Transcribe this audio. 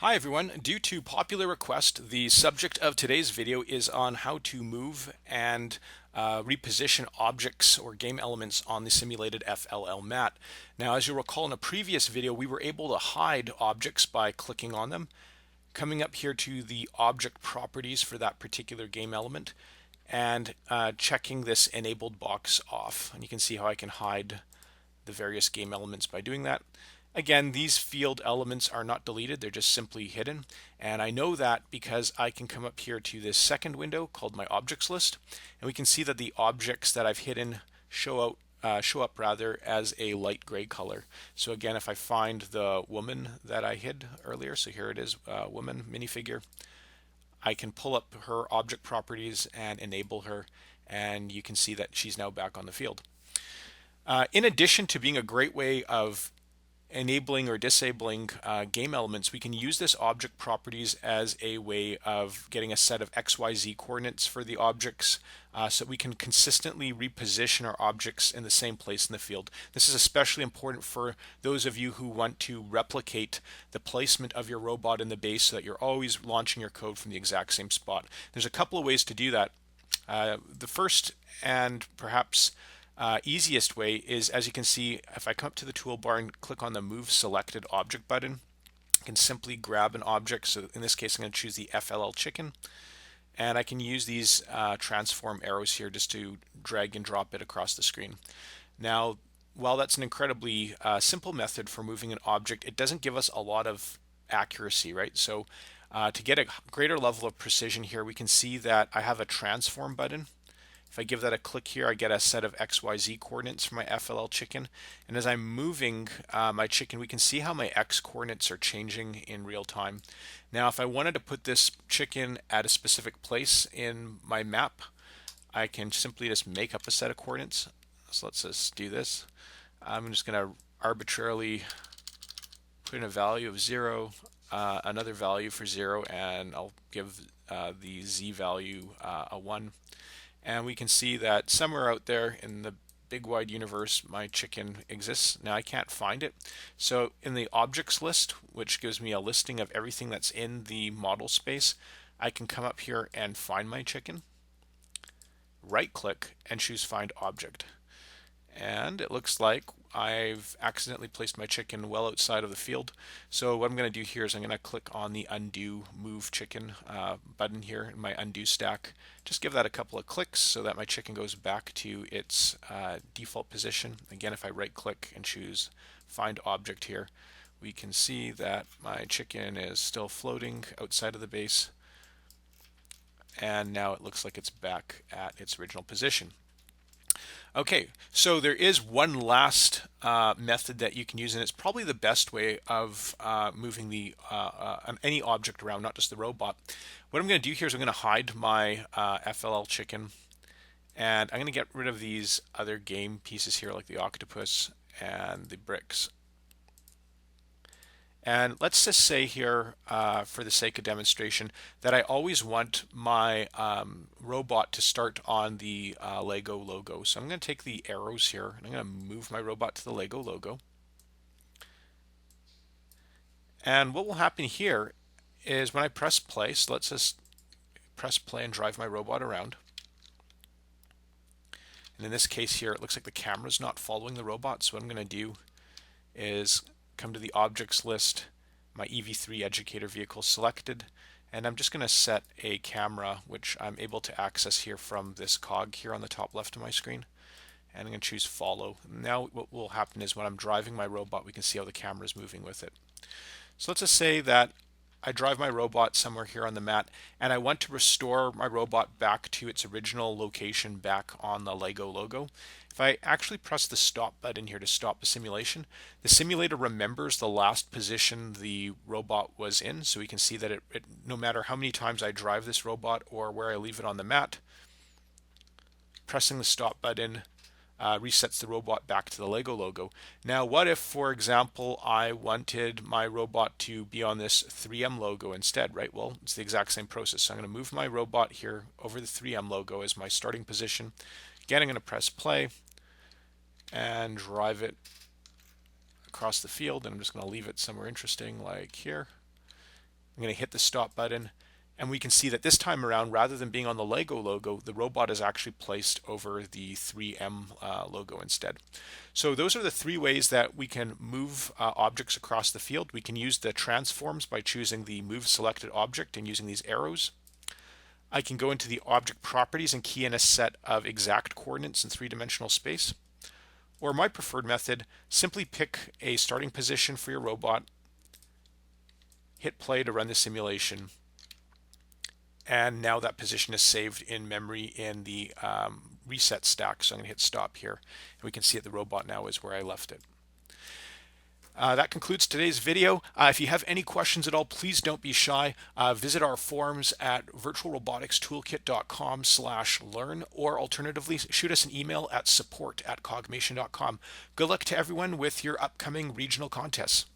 Hi everyone. Due to popular request, the subject of today's video is on how to move and reposition objects or game elements on the simulated FLL mat. Now, as you'll recall in a previous video, we were able to hide objects by clicking on them, coming up here to the object properties for that particular game element, and checking this enabled box off. And you can see how I can hide the various game elements by doing that. Again, these field elements are not deleted, they're just simply hidden. And I know that because I can come up here to this second window called my objects list, and we can see that the objects that I've hidden show up rather as a light gray color. So again, if I find the woman that I hid earlier, so here it is, woman minifigure, I can pull up her object properties and enable her, and you can see that she's now back on the field. In addition to being a great way of enabling or disabling game elements, we can use this object properties as a way of getting a set of XYZ coordinates for the objects so we can consistently reposition our objects in the same place in the field. This is especially important for those of you who want to replicate the placement of your robot in the base so that you're always launching your code from the exact same spot. There's a couple of ways to do that. The first and perhaps easiest way is, as you can see, if I come up to the toolbar and click on the Move Selected Object button, I can simply grab an object. So in this case, I'm going to choose the FLL chicken, and I can use these transform arrows here just to drag and drop it across the screen. Now, while that's an incredibly simple method for moving an object, it doesn't give us a lot of accuracy, right? So to get a greater level of precision here, we can see that I have a transform button. If I give that a click here, I get a set of XYZ coordinates for my FLL chicken. And as I'm moving my chicken, we can see how my X coordinates are changing in real time. Now, if I wanted to put this chicken at a specific place in my map, I can simply just make up a set of coordinates. So let's just do this. I'm just going to arbitrarily put in a value of 0, another value for 0, and I'll give the Z value a 1. And we can see that somewhere out there in the big wide universe, my chicken exists. Now I can't find it. So in the objects list, which gives me a listing of everything that's in the model space, I can come up here and find my chicken, right click, and choose Find Object. And it looks like I've accidentally placed my chicken well outside of the field. So what I'm going to do here is I'm going to click on the Undo Move Chicken button here in my undo stack. Just give that a couple of clicks so that my chicken goes back to its default position. Again, if I right click and choose Find Object here, we can see that my chicken is still floating outside of the base. And now it looks like it's back at its original position. Okay, so there is one last method that you can use, and it's probably the best way of moving any object around, not just the robot. What I'm going to do here is I'm going to hide my FLL chicken, and I'm going to get rid of these other game pieces here, like the octopus and the bricks. And let's just say here, for the sake of demonstration, that I always want my robot to start on the Lego logo. So I'm going to take the arrows here, and I'm going to move my robot to the Lego logo. And what will happen here is when I press play, so let's just press play and drive my robot around. And in this case here, it looks like the camera's not following the robot. So what I'm going to do is come to the objects list, my EV3 educator vehicle selected, and I'm just going to set a camera which I'm able to access here from this cog here on the top left of my screen, and I'm going to choose follow. Now what will happen is when I'm driving my robot, we can see how the camera is moving with it. So let's just say that I drive my robot somewhere here on the mat, and I want to restore my robot back to its original location back on the Lego logo. If I actually press the stop button here to stop the simulation, the simulator remembers the last position the robot was in, so we can see that no matter how many times I drive this robot or where I leave it on the mat, pressing the stop button resets the robot back to the Lego logo. Now, what if, for example, I wanted my robot to be on this 3M logo instead, right? Well, it's the exact same process. So I'm going to move my robot here over the 3M logo as my starting position. Again, I'm going to press play and drive it across the field, and I'm just going to leave it somewhere interesting like here. I'm going to hit the stop button, and we can see that this time around, rather than being on the Lego logo, the robot is actually placed over the 3M logo instead. So those are the three ways that we can move objects across the field. We can use the transforms by choosing the move selected object and using these arrows. I can go into the object properties and key in a set of exact coordinates in three-dimensional space. Or my preferred method, simply pick a starting position for your robot, hit play to run the simulation, and now that position is saved in memory in the reset stack. So I'm going to hit stop here, and we can see that the robot now is where I left it. That concludes today's video. If you have any questions at all, please don't be shy. Visit our forums at virtualroboticstoolkit.com/learn, or alternatively, shoot us an email at support@cogmation.com. Good luck to everyone with your upcoming regional contests.